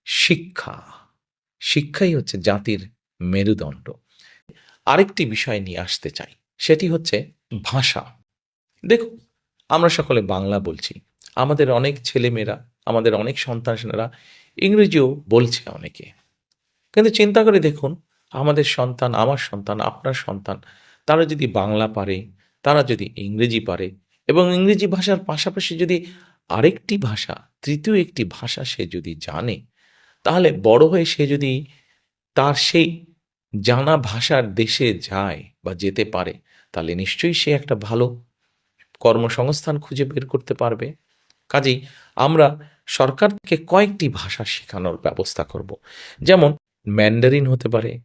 শিক্ষা। শিক্ষাই হচ্ছে জাতির মেরুদণ্ড। আরেকটি বিষয় নিয়ে আসতে চাই, সেটি হচ্ছে ভাষা। দেখুন, আমরা সকলে বাংলা বলছি, আমাদের অনেক ছেলেমেয়েরা, আমাদের অনেক সন্তানেরা ইংরেজিও বলছে অনেকে। কিন্তু চিন্তা করে দেখুন, আমাদের সন্তান, আমার সন্তান, আপনার সন্তান, তারা যদি বাংলা পারে, তারা যদি ইংরেজি পারে এবং ইংরেজি ভাষার পাশাপাশি যদি আরেকটি ভাষা, তৃতীয় একটি ভাষা সে যদি জানে, তাহলে বড় হয়ে সে যদি তার সেই জানা ভাষার দেশে যায় বা যেতে পারে, তাহলে নিশ্চয়ই সে একটা ভালো কর্মসংস্থান খুঁজে বের করতে পারবে। কাজেই আমরা সরকার থেকে কয়েকটি ভাষা শেখানোর ব্যবস্থা করব। যেমন ম্যান্ডারিন হতে পারে,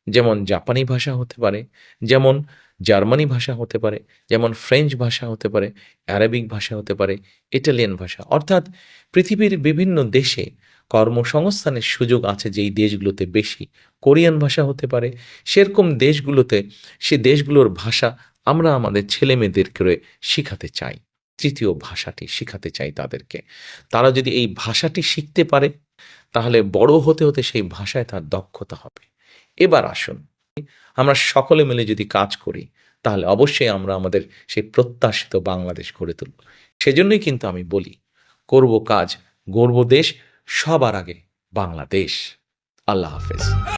যেমন জাপানি ভাষা হতে পারে, যেমন জার্মানি ভাষা হতে পারে, যেমন ফ্রেঞ্চ ভাষা হতে পারে, অ্যারাবিক ভাষা হতে পারে, ইটালিয়ান ভাষা। অর্থাৎ পৃথিবীর বিভিন্ন দেশে কর্মসংস্থানের সুযোগ আছে যেই দেশগুলোতে বেশি, কোরিয়ান ভাষা হতে পারে, সেরকম দেশগুলোতে সে দেশগুলোর ভাষা আমরা আমাদের ছেলেমেয়েদেরকে শিখাতে চাই। তৃতীয় ভাষাটি শিখাতে চাই তাদেরকে। তারা যদি এই ভাষাটি শিখতে পারে, তাহলে বড় হতে হতে সেই ভাষায় তার দক্ষতা হবে। এবার আসুন, আমরা সকলে মিলে যদি কাজ করি, তাহলে অবশ্যই আমরা আমাদের সেই প্রত্যাশিত বাংলাদেশ গড়ে তুলব। সেজন্যই কিন্তু আমি বলি, করব কাজ, গড়ব দেশ, সবার আগে বাংলাদেশ। আল্লাহ হাফেজ।